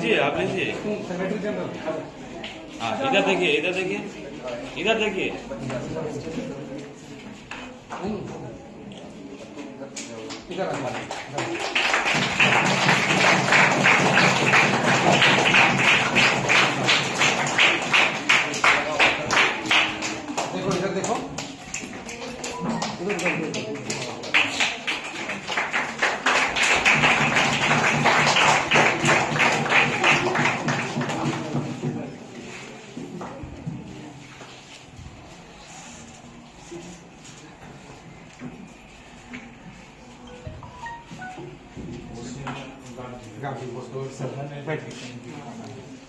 लीजिए, आप लीजिए। हाँ, इधर देखिए, इधर देखिए, इधर देखिए। देखो इधर देखो,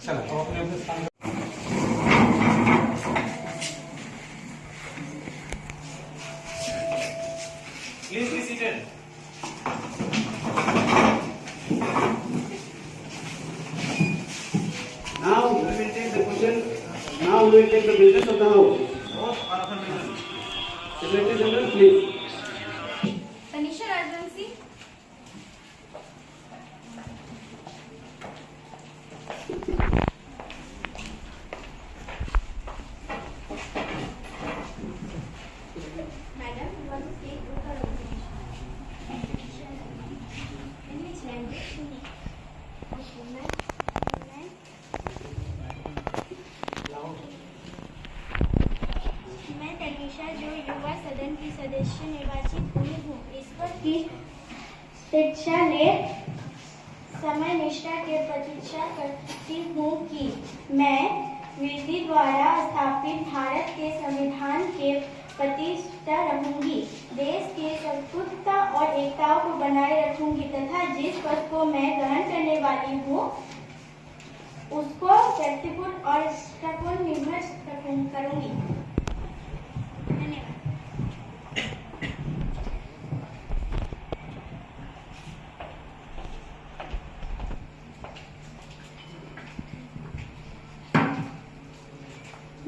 चलो तो अपने अपने स्थान। Please be seated. Now we will take the question. Now we will take the business of the house. Secretary General, please. Tanisha Rajvanshi. Madam, you want to take over organization? In which language? Okay, ma'am. मैं तनीषा जो युवा सदन की सदस्य निर्वाचित हुई हूँ, ईश्वर की शिक्षा ले समय निष्ठा के प्रतीक्षा करती हूँ कि मैं विधि द्वारा स्थापित भारत के संविधान के प्रतिष्ठा रहूंगी, देश की संस्कृतता और एकताओं को बनाए रखूंगी तथा जिस पद को मैं ग्रहण करने वाली हूँ उसको व्यक्तिपूर्ण और निष्ठापूर्ण निर्भर करूंगी। धन्यवाद।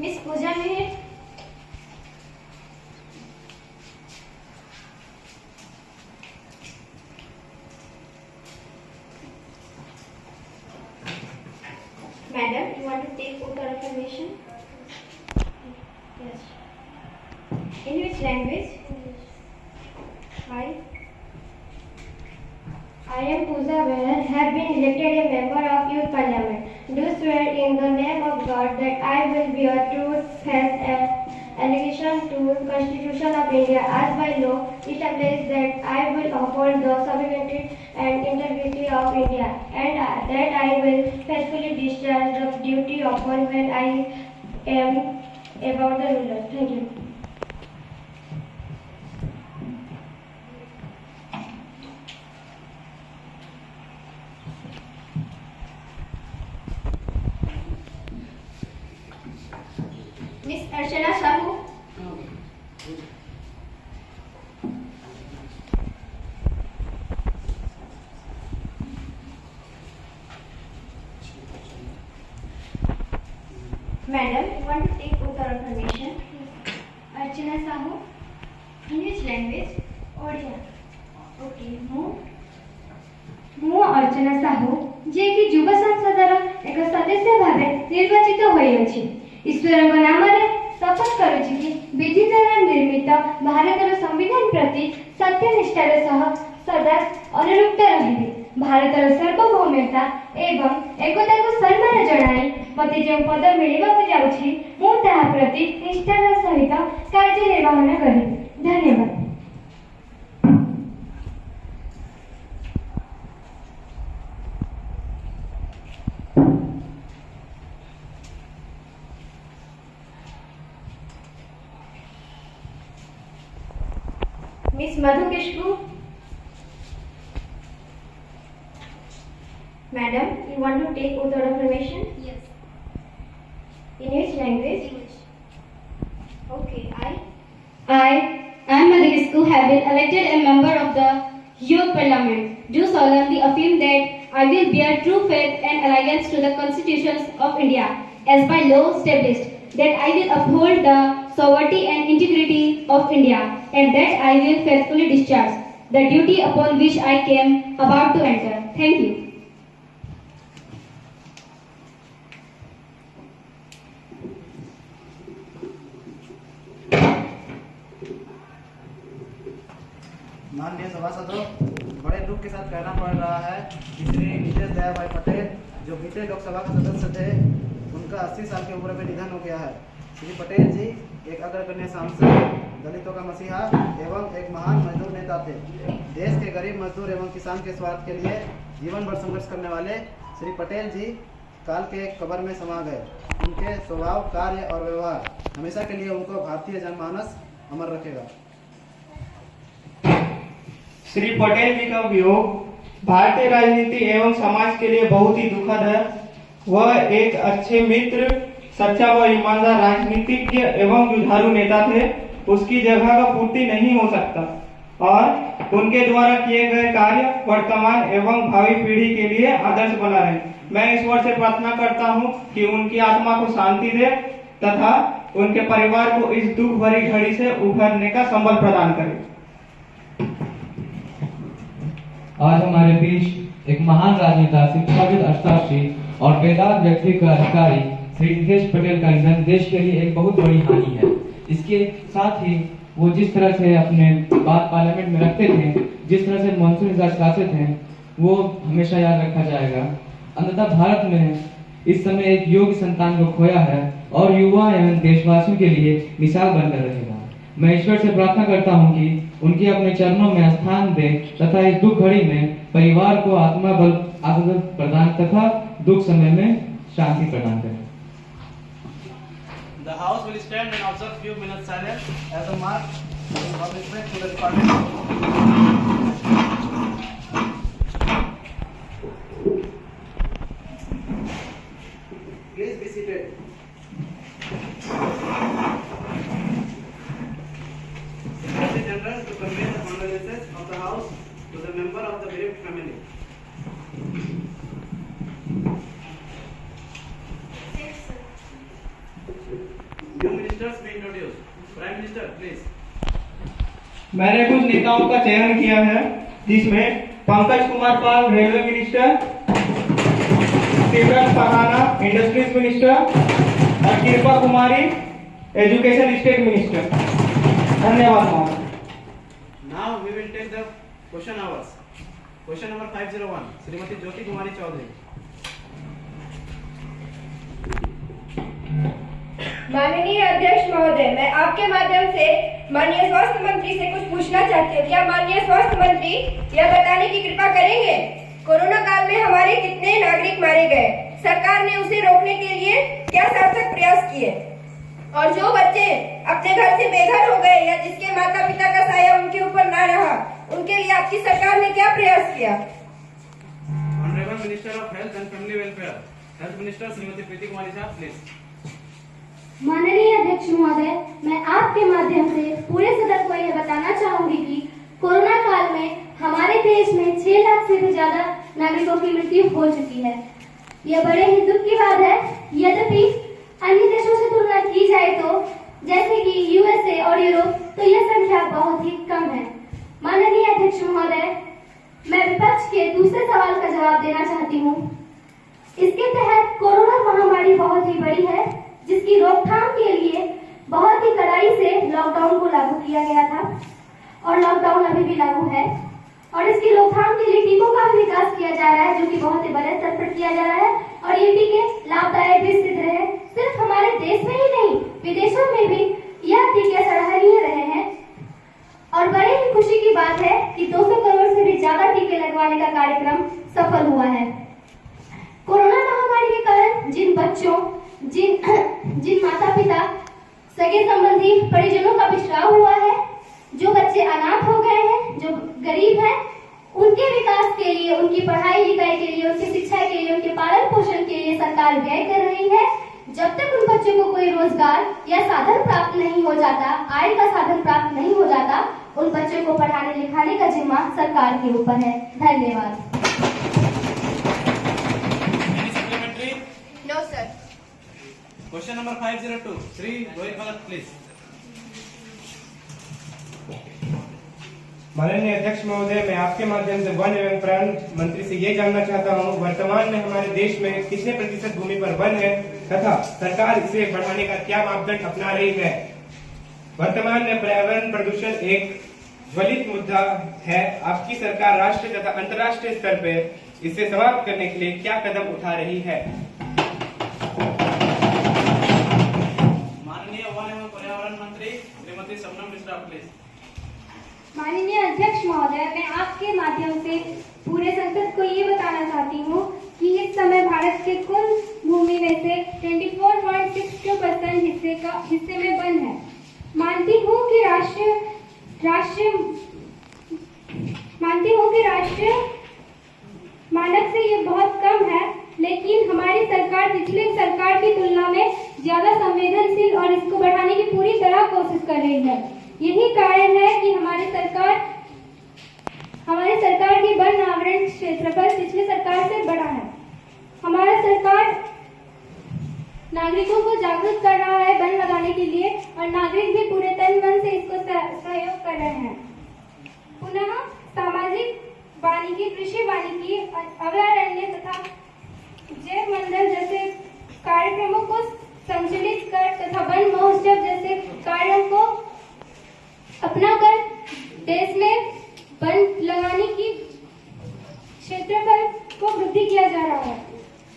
Miss Pooja Meher. Madam, you want to take oath of affirmation? Yes. In which language? English. I am Pooja Meher, have been elected a member of Youth Parliament. Do swear in the name of God that I will bear true faith and allegiance to Constitution of India as by law established, that I will uphold the sovereignty and integrity of India, and that I will faithfully discharge the duty upon when I am about the ruler. Thank you. Miss Archana Sahu. Madam, you want to take oath of affirmation? Archana Sahu. In which language? Odia. Okay. ମୁଁ ଅର୍ଚ୍ଚନା ସାହୁ ଯିଏକି ଯୁବ ସଂସଦର ଏକ ସଦସ୍ୟ ଭାବେ ନିର୍ବାଚିତ ହୋଇଅଛି, ଈଶ୍ୱରଙ୍କ ନାମରେ ଶପଥ କରୁଛି କି ବିଧି ଦ୍ୱାରା ନିର୍ମିତ ଭାରତର ସମ୍ବିଧାନ ପ୍ରତି ସତ୍ୟନିଷ୍ଠାର ସହ ସଦା ଅନୁରକ୍ତ ରହିବି। ଭାରତର ସାର୍ବଭୌମତା ଏବଂ ଏକତାକୁ ସମ୍ମାନ ଜଣାଇ ମୋତେ ଯେଉଁ ପଦ ମିଳିବାକୁ ଯାଉଛି ମୁଁ ତାହା ପ୍ରତି ନିଷ୍ଠାର ସହିତ କାର୍ଯ୍ୟ ନିର୍ବାହନ କରିବି। ଧନ୍ୟବାଦ। Miss Madhu Kishku. Madam, you want to take oath of affirmation? Yes. In which language? English. Okay, I, Madhu Kishku, have been elected a member of the Youth Parliament. Do solemnly affirm that I will bear true faith and allegiance to the constitutions of India as by law established, that I will uphold the sovereignty and integrity of India, and that I will faithfully discharge the duty upon which I came about to enter. Thank you. बड़े दुख के साथ कहना पड़ रहा है कि श्री नीतेश दया भाई पटेल जो बीते लोकसभा के सदस्य थे, उनका 80 साल की उम्र में निधन हो गया है। श्री पटेल जी एक अग्रगण्य सांसद, दलितों का मसीहा एवं एक महान मजदूर नेता थे। देश के गरीब मजदूर एवं किसान के स्वार्थ के लिए जीवन भर संघर्ष करने वाले श्री पटेल जी काल के कब्र में समा गए। उनके स्वभाव, कार्य और व्यवहार हमेशा के लिए उनको भारतीय जनमानस अमर रखेगा। श्री पटेल जी का वियोग भारतीय राजनीति एवं समाज के लिए बहुत ही दुखद है। वह एक अच्छे मित्र, सच्चा व ईमानदार राजनीतिज्ञ एवं जुझारू नेता थे। उसकी जगह का पूर्ति नहीं हो सकता और उनके द्वारा किए गए कार्य वर्तमान एवं भावी पीढ़ी के लिए आदर्श बना रहे। मैं ईश्वर से प्रार्थना करता हूँ कि उनकी आत्मा को शांति दे तथा उनके परिवार को इस दुख भरी घड़ी से उभरने का संबल प्रदान करे। आज हमारे बीच एक महान राजनेता, शिक्षाविद, अर्थशास्त्री और बेदाग व्यक्तित्व का अधिकारी श्री नीतेश पटेल का निधन देश के लिए एक बहुत बड़ी हानि है। इसके साथ ही वो जिस तरह से अपने बात पार्लियामेंट में रखते थे, जिस तरह से मानसून मिजाज चलाते थे, वो हमेशा याद रखा जाएगा। अंततः भारत में इस समय एक योग्य संतान को खोया है और युवा एवं देशवासियों के लिए मिसाल बनकर रहेगा। मैं ईश्वर से प्रार्थना करता हूं कि उनके अपने चरणों में स्थान दे तथा इस दुख घड़ी में परिवार को आत्मा बल प्रदान तथा दुख समय में शांति प्रदान करे। The house will stand and observe few minutes silence as a mark of respect to the department. Please be seated. Secretary General to convey the condolences of the House to the member of the bereaved family. New ministers be introduced. Prime Minister, please. मैंने कुछ नेताओं का चयन किया है, जिसमें Pankaj Kumar Pal railway minister, Shivraj Farhana industries minister और Kripa Kumari education state minister. धन्यवाद। Now we will take the question hours. Question number 501, Shrimati ज्योति कुमारी चौधरी। माननीय अध्यक्ष महोदय, मैं आपके माध्यम से माननीय स्वास्थ्य मंत्री से कुछ पूछना चाहती हूँ। क्या माननीय स्वास्थ्य मंत्री यह बताने की कृपा करेंगे कोरोना काल में हमारे कितने नागरिक मारे गए, सरकार ने उसे रोकने के लिए क्या सार्थक प्रयास किए, और जो बच्चे अपने घर से बेघर हो गए या जिसके माता पिता का साया उनके ऊपर ना रहा, उनके लिए आपकी सरकार ने क्या प्रयास किया। Honorable Minister of Health and Family Welfare, Health Minister Shrimati प्रीति कुमारी साहब, प्लीज। माननीय अध्यक्ष महोदय, मैं आपके माध्यम से पूरे सदन को यह बताना चाहूंगी कि कोरोना काल में हमारे देश में 6 लाख से भी ज्यादा नागरिकों की मृत्यु हो चुकी है। यह बड़े ही दुख की बात है। यद्यपि अन्य देशों से तुलना की जाए तो जैसे कि यूएसए और यूरोप, तो यह संख्या बहुत ही कम है। माननीय अध्यक्ष महोदय, मैं विपक्ष के दूसरे सवाल का जवाब देना चाहती हूँ। इसके तहत कोरोना महामारी बहुत ही बड़ी है, जिसकी रोकथाम के लिए बहुत ही कड़ाई से लॉकडाउन को लागू किया गया था और लॉकडाउन अभी भी लागू है, और इसकी रोकथाम के लिए टीकों का भी विकास किया जा रहा है, जो कि बहुत ही बड़े स्तर पर किया जा रहा है, और ये टीके लाभदायक भी सिद्ध रहे। सिर्फ हमारे देश में ही नहीं, विदेशों में भी यह टीके सराहनीय रहे हैं, और बड़े ही खुशी की बात है कि 200 करोड़ से भी ज्यादा टीके लगवाने का कार्यक्रम सफल हुआ है। कोरोना महामारी के कारण जिन बच्चों, जिन माता पिता, सगे संबंधी, परिजनों का बिछड़ाव हुआ है, जो बच्चे अनाथ हो गए हैं, जो गरीब हैं, उनके विकास के लिए, उनकी पढ़ाई लिखाई के लिए, उनकी शिक्षा के लिए, उनके पालन पोषण के लिए सरकार व्यय कर रही है। जब तक उन बच्चों को कोई रोजगार या साधन प्राप्त नहीं हो जाता, आय का साधन प्राप्त नहीं हो जाता, उन बच्चों को पढ़ाने लिखाने का जिम्मा सरकार के ऊपर है। धन्यवाद। No sir. Question number 502, Shri Rohit Bhagat, please. माननीय अध्यक्ष महोदय, मैं आपके माध्यम से वन एवं पर्यावरण मंत्री से ये जानना चाहता हूँ, वर्तमान में हमारे देश में कितने प्रतिशत भूमि पर वन है तथा सरकार इसे बढ़ाने का क्या मापदंड अपना रही है। वर्तमान में पर्यावरण प्रदूषण एक ज्वलित मुद्दा है। आपकी सरकार राष्ट्रीय तथा अंतर्राष्ट्रीय स्तर पर इसे समाप्त करने के लिए क्या कदम उठा रही है? माननीय वन एवं पर्यावरण मंत्री श्रीमती शबनम मिश्रा, प्लीज। माननीय अध्यक्ष महोदय, मैं आपके माध्यम से पूरे संसद को ये बताना चाहती हूँ कि इस समय भारत के कुल भूमि में से 24.62% हिस्से में वन है। मानती हूँ कि राष्ट्रीय मानक से ये बहुत कम है, लेकिन हमारी सरकार पिछले सरकार की तुलना में ज्यादा संवेदनशील और इसको बढ़ाने की पूरी तरह कोशिश कर रही है। यही कारण है कि हमारी सरकार की वन आवरण क्षेत्रफल पिछली सरकार से बढ़ा है। हमारा सरकार नागरिकों को जागरूक कर रहा है वन लगाने के लिए, और नागरिक भी पूरे तन मन से इसको सहयोग कर रहे हैं। पुनः सामाजिक वानिकी, कृषि वानिकी, अभयारण्य तथा जैव मंडल जैसे कार्यक्रमों को संचालित कर तथा वन महोत्सव जैसे कार्यों को अपनाकर देश में वन लगाने की क्षेत्रफल को वृद्धि किया जा रहा है।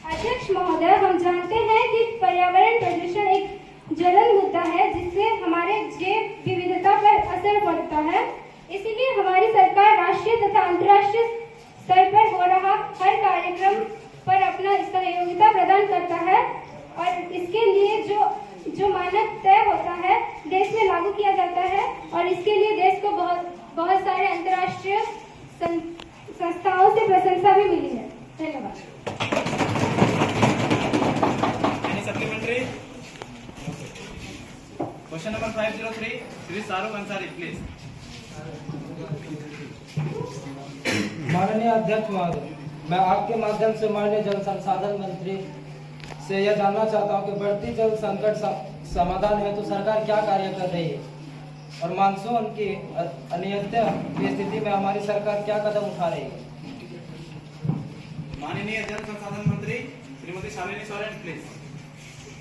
अध्यक्ष महोदय, हम जानते हैं कि पर्यावरण प्रदूषण एक ज्वलंत मुद्दा है जिससे हमारे जैव विविधता पर असर पड़ता है। इसलिए हमारी सरकार राष्ट्रीय तथा अंतर्राष्ट्रीय स्तर पर हो रहा हर कार्यक्रम पर अपना सहयोगिता प्रदान करता है, और इसके लिए जो मानक तय होता है देश में लागू किया जाता है, और इसके लिए देश को बहुत सारे अंतर्राष्ट्रीय संस्थाओं से प्रशंसा भी मिली है। धन्यवाद। Supplementary question number 503, Shri Shahrukh Ansari, please. माननीय अध्यक्ष महोदय, मैं आपके माध्यम से माननीय जल संसाधन मंत्री से यह जानना चाहता हूं कि बढ़ती जल संकट समाधान हेतु तो सरकार क्या कार्य कर रही है, और मानसून की अनियमितता की स्थिति में हमारी सरकार क्या कदम उठा रही है। माननीय जल संसाधन मंत्री श्रीमती शालिनी सोरेन, प्लीज।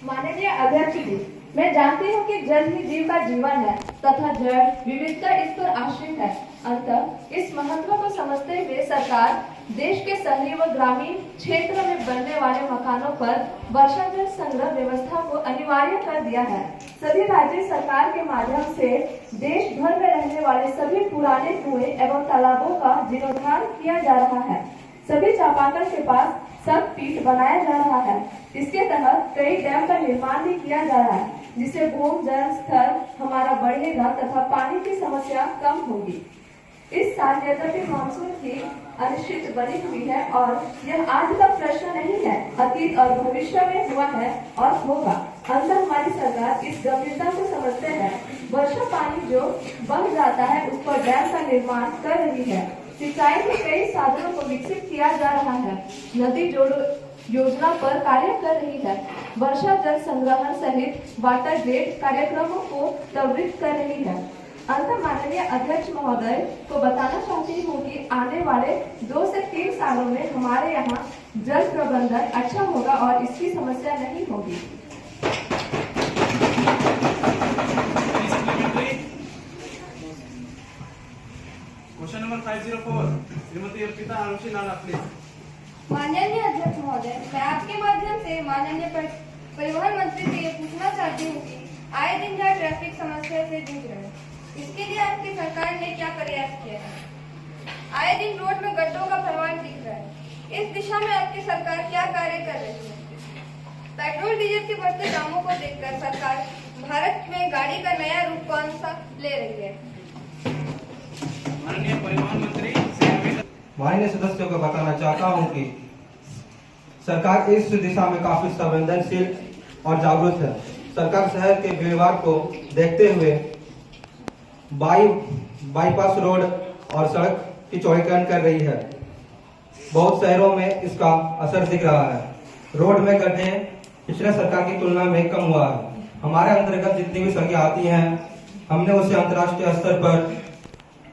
माननीय अध्यक्ष जी, मैं जानती हूँ कि जल ही जीव का जीवन है तथा जल विविधता इस पर आश्रित है। अतः इस महत्व को समझते हुए सरकार देश के शहरी व ग्रामीण क्षेत्र में बनने वाले मकानों पर वर्षा जल संग्रह व्यवस्था को अनिवार्य कर दिया है। सभी राज्य सरकार के माध्यम से देश भर में रहने वाले सभी पुराने कुएं एवं तालाबों का जीर्णोद्धार किया जा रहा है। सभी चापाकल के पास सब पीठ बनाया जा रहा है। इसके तहत कई डैम का निर्माण भी किया जा रहा है, जिससे भूमि जल स्तर हमारा बढ़ेगा तथा पानी की समस्या कम होगी। इस साल यद्यपि मानसून की अनिश्चित बनी हुई है और यह आज का प्रश्न नहीं है, अतीत और भविष्य में हुआ है और होगा। अंतर हमारी सरकार इस गंभीरता को समझते हैं। वर्षा पानी जो बह जाता है उस पर डैम का निर्माण कर रही है। सिंचाई के कई साधनों को विकसित किया जा रहा है। नदी जोड़ो योजना पर कार्य कर रही है। वर्षा जल संग्रहण सहित वाटर ग्रेड कार्यक्रमों को त्वरित कर रही है। अंत माननीय अध्यक्ष महोदय को बताना चाहती हूँ कि आने वाले 2 से 3 सालों में हमारे यहाँ जल प्रबंधन अच्छा होगा और इसकी समस्या नहीं होगी। क्वेश्चन नंबर 504, श्रीमती अर्पिता आरुषि नाला, प्लीज। माननीय अध्यक्ष महोदय, मैं आपके माध्यम से माननीय परिवहन मंत्री से ये पूछना चाहती हूँ कि आए दिन जहाँ ट्रैफिक समस्या से जूझ रहे हैं, इसके लिए आपकी सरकार ने क्या प्रयास किया है? आए दिन रोड में गड्ढों का प्रमाण दिख रहा है। इस दिशा में आपकी सरकार क्या कार्य कर रही है? पेट्रोल डीजल के बढ़ते दामों को देखकर सरकार भारत में गाड़ी का नया रूप कौन सा ले रही है? माननीय परिवहन मंत्री माननीय सदस्यों को बताना चाहता हूं कि सरकार इस दिशा में काफी संवेदनशील और जागरूक है। सरकार शहर के भीड़भाड़ को देखते हुए बाईपास रोड और सड़क की चौड़ीकरण कर रही है। बहुत शहरों में इसका असर दिख रहा है। रोड में गड्ढे पिछले सरकार की तुलना में कम हुआ है। हमारे अंतर्गत जितनी भी सड़कें आती हैं, हमने उसे अंतर्राष्ट्रीय स्तर पर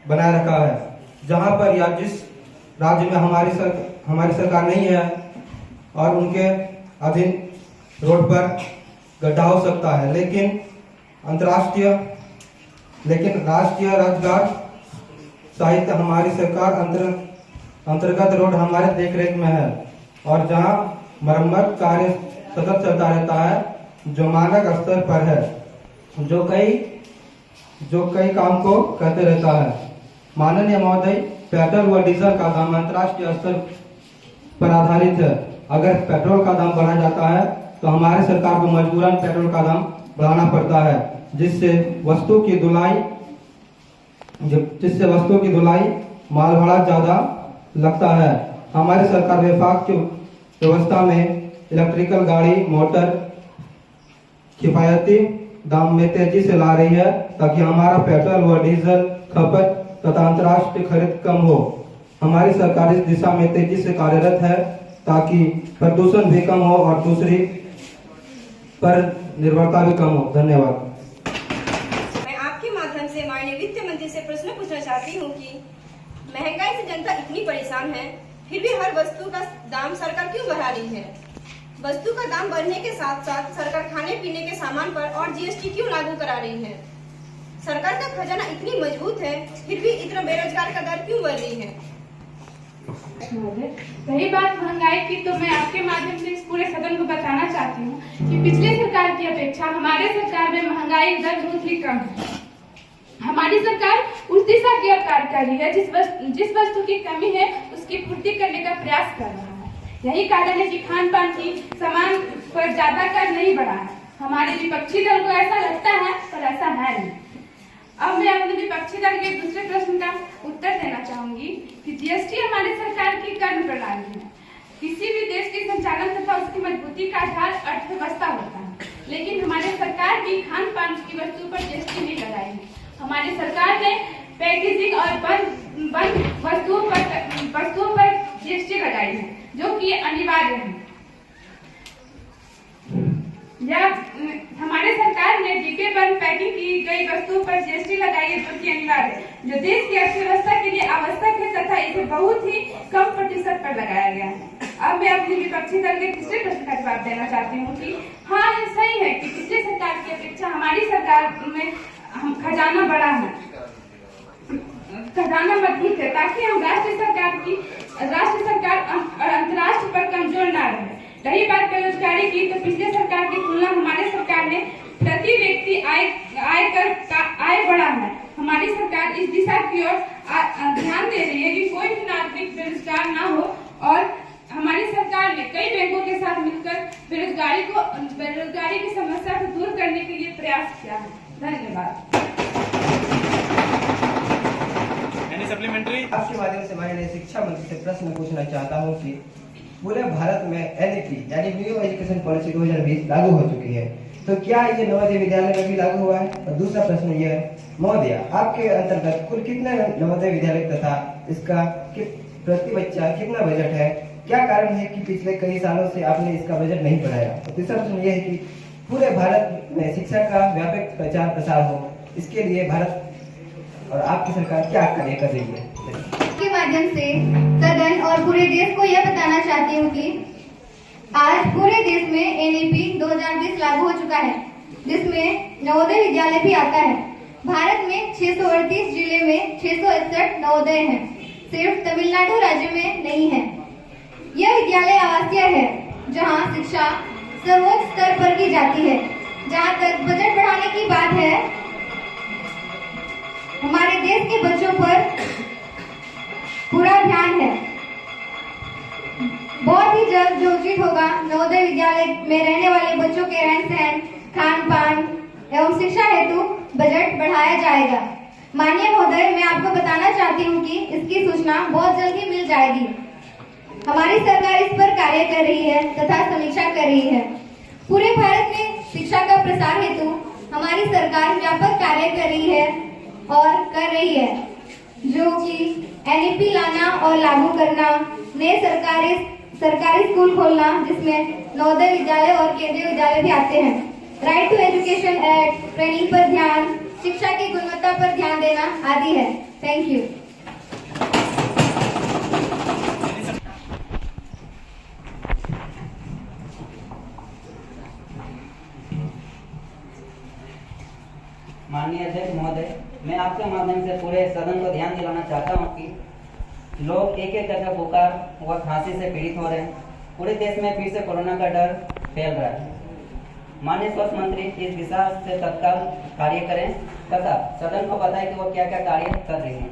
बनाए रखा है। जहां पर या जिस राज्य में हमारी सरकार नहीं है और उनके अधीन रोड पर गड्ढा हो सकता है, लेकिन राष्ट्रीय राजमार्ग साहित्य हमारी सरकार अंतर्गत रोड हमारे देखरेख में है और जहां मरम्मत कार्य सतत चलता रहता है जो मानक स्तर पर है, जो कई काम को करते रहता है। माननीय महोदय, पेट्रोल व डीजल का दाम अंतर्राष्ट्रीय स्तर पर आधारित है। अगर पेट्रोल का दाम बढ़ा जाता है तो हमारे सरकार को मजबूरन पेट्रोल का दाम बढ़ाना पड़ता है, जिससे वस्तु की धुलाई माल भाड़ा ज्यादा लगता है। हमारी सरकार विभाग की व्यवस्था में इलेक्ट्रिकल गाड़ी मोटर किफायती दाम में तेजी से ला रही है ताकि हमारा पेट्रोल व डीजल खपत तथा अंतर्राष्ट्रीय खरीद कम हो। हमारी सरकार इस दिशा में तेजी से कार्यरत है ताकि प्रदूषण भी कम हो और दूसरी पर निर्भरता भी कम हो। धन्यवाद। मैं आपके माध्यम से माननीय वित्त मंत्री से प्रश्न पूछना चाहती हूँ कि महंगाई से जनता इतनी परेशान है, फिर भी हर वस्तु का दाम सरकार क्यों बढ़ा रही है? वस्तु का दाम बढ़ने के साथ साथ सरकार खाने पीने के सामान पर और जीएसटी क्यों लागू करा रही है? सरकार का खजाना इतनी मजबूत है, फिर भी इतना बेरोजगार का दर क्यों बढ़ रही है? रही बात महंगाई की, तो मैं आपके माध्यम से इस पूरे सदन को बताना चाहती हूँ कि पिछले सरकार की अपेक्षा हमारे सरकार में महंगाई दर बहुत ही कम है। हमारी सरकार उस दिशा की ओर कार्य कर रही है जिस वस्तु की कमी है उसकी पूर्ति करने का प्रयास कर रहा है। यही कारण है कि खान पान की सामान पर ज्यादा कर नहीं बढ़ा है। हमारे विपक्षी दल को ऐसा लगता है पर ऐसा है नहीं। अब मैं अपने विपक्षी दल के दूसरे प्रश्न का उत्तर देना चाहूंगी कि जीएसटी हमारी सरकार की कर प्रणाली है। किसी भी देश के संचालन तथा उसकी मजबूती का आधार अर्थव्यवस्था होता है, लेकिन हमारी सरकार भी खान पान की वस्तु पर जीएसटी नहीं लगाई है। हमारी सरकार ने पैकेजिंग और बंद वस्तुओं पर जीएसटी लगाई है, जो कि अनिवार्य है। हमारे सरकार ने डिब्बे बंद पैकिंग की गई वस्तुओं पर जीएसटी लगाई है, जो कि अनिवार्य है, जो देश की अर्थव्यवस्था के लिए आवश्यक है तथा इसे बहुत ही कम प्रतिशत पर लगाया गया है। अब मैं अपने विपक्षी दल के तीसरे प्रश्न का जवाब देना चाहती हूँ कि हाँ, ये सही है कि पिछले सरकार की अपेक्षा हमारी सरकार में खजाना बड़ा है, खजाना मजबूत है, ताकि हम राष्ट्र सरकार अंतर्राष्ट्रीय पर कमजोर न रहे। रही बात बेरोजगारी की, तो पिछले सरकार की तुलना हमारे सरकार ने प्रति व्यक्ति आय बढ़ा है। हमारी सरकार इस दिशा की ओर ध्यान दे रही है कि कोई भी नागरिक बेरोजगार ना हो, और हमारी सरकार ने कई बैंकों के साथ मिलकर बेरोजगारी की समस्या को दूर करने के लिए प्रयास किया है। धन्यवाद। सप्लीमेंट्री आपके माध्यम से माननीय शिक्षा मंत्री से प्रश्न पूछना चाहता हूँ कि पूरे भारत में एनईपी यानी न्यू एजुकेशन पॉलिसी 2020 लागू हो चुकी है, तो क्या ये नवोदय विद्यालय में भी लागू हुआ है? और दूसरा प्रश्न यह है, महोदय, आपके अंतर्गत कुल कितने नवोदय विद्यालय तथा इसका प्रति बच्चा कितना बजट है? क्या कारण है कि पिछले कई सालों से आपने इसका बजट नहीं बढ़ाया? और तीसरा प्रश्न यह है कि पूरे भारत में शिक्षा का व्यापक प्रचार प्रसार हो, इसके लिए भारत और आपकी सरकार क्या कार्य कर रही है? के माध्यम से सदन और पूरे देश को यह बताना चाहती हूँ कि आज पूरे देश में एनईपी 2020 लागू हो चुका है, जिसमें नवोदय विद्यालय भी आता है। भारत में 638 जिले में 661 नवोदय हैं, सिर्फ तमिलनाडु राज्य में नहीं है। यह विद्यालय आवासीय है, जहाँ शिक्षा सर्वोच्च स्तर पर की जाती है। जहाँ तक बजट बढ़ाने की बात है, हमारे देश के बच्चों पर पूरा ध्यान है। बहुत ही जल्द जो उचित होगा, नवोदय विद्यालय में रहने वाले बच्चों के रहन सहन, खान पान एवं शिक्षा हेतु बजट बढ़ाया जाएगा। माननीय महोदय, मैं आपको बताना चाहती हूँ कि इसकी सूचना बहुत जल्द ही मिल जाएगी। हमारी सरकार इस पर कार्य कर रही है तथा समीक्षा कर रही है। पूरे भारत में शिक्षा का प्रसार हेतु हमारी सरकार व्यापक कार्य कर रही है और कर रही है, जो कि एनईपी लाना और लागू करना, नए सरकारी स्कूल खोलना जिसमें नवोदय विद्यालय और केंद्रीय विद्यालय भी आते हैं, right to education act, training पर ध्यान, शिक्षा की गुणवत्ता पर ध्यान देना आदि है। Thank you. माननीय अध्यक्ष महोदय, मैं आपके माध्यम से पूरे सदन को ध्यान दिलाना चाहता हूँ कि लोग एक एक करके बुखार व खांसी से पीड़ित हो रहे हैं। पूरे देश में फिर से कोरोना का डर फैल रहा है। माननीय स्वास्थ्य मंत्री इस दिशा से तत्काल कार्य करें तथा सदन को बताएं कि वो क्या क्या कार्य कर रही है।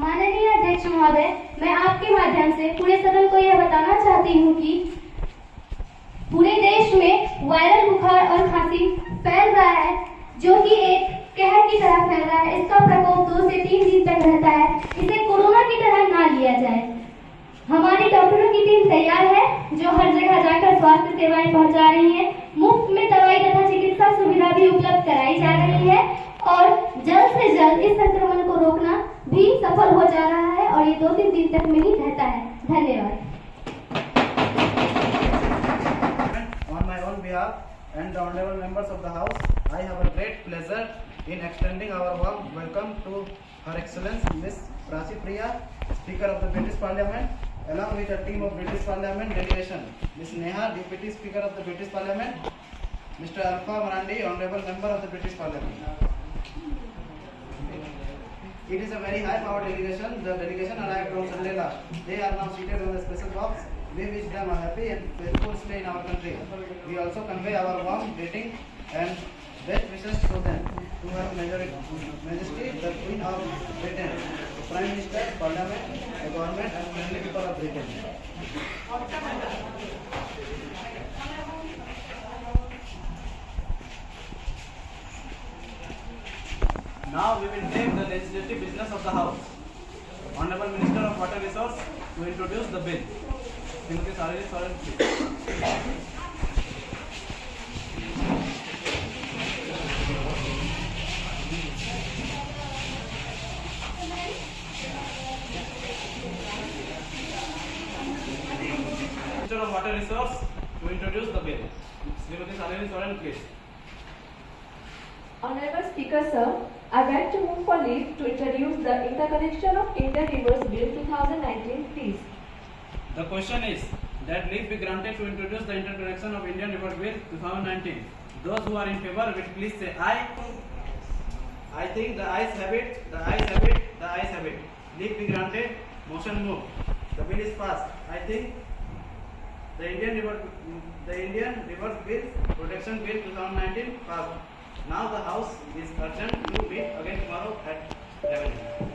माननीय अध्यक्ष महोदय, मैं आपके माध्यम से पूरे सदन को यह बताना चाहती हूँ कि पूरे देश में वायरल बुखार और खांसी फैल रहा है, जो कि एक कहर की तरह फैल रहा है। इसका प्रकोप 2 से 3 दिन तक रहता है। इसे कोरोना की तरह ना लिया जाए। हमारी डॉक्टरों की टीम तैयार है, जो हर जगह जाकर स्वास्थ्य सेवाएं पहुंचा रही है। मुफ्त में दवाई तथा चिकित्सा सुविधा भी उपलब्ध कराई जा रही है और जल्द से जल्द इस संक्रमण को रोकना भी सफल हो जा रहा है और ये 2-3 दिन तक में ही रहता है। धन्यवाद। On my own behalf and the honorable members of the House, I have a great pleasure in extending our warm welcome to Her Excellency Miss Prachi Priya, Speaker of the British Parliament, along with a team of British Parliament delegation, Miss Neha, Deputy Speaker of the British Parliament, Mr. Alpha Marandi, Honorable Member of the British Parliament. It is a very high-power delegation. The delegation arrived from Sunday last. They are now seated on the special box. We wish them a happy and faithful stay in our country. We also convey our warm greeting and best wishes to them, to Her Majesty, the Queen of Britain, the Prime Minister, Parliament, the government, and friendly people of Britain. Now we will take the legislative business of the House. Honorable Minister of Water Resource to introduce the bill. Srimati Sarojini Soren, please. Minister of Water Resource to introduce the bill. Srimati Sarojini Soren, please. Honorable Speaker, sir, I beg to move for leave to introduce the Interconnection of Indian Rivers Bill 2019, please. The question is that leave be granted to introduce the Interconnection of Indian River Bill 2019. Those who are in favor will please say aye. I think the ayes have it, the ayes have it, the ayes have it. Leave be granted. Motion moved. The bill is passed. I think the Indian Rivers Bill Protection Bill 2019 passed. Now the House is urgent to meet again tomorrow at 11 a.m.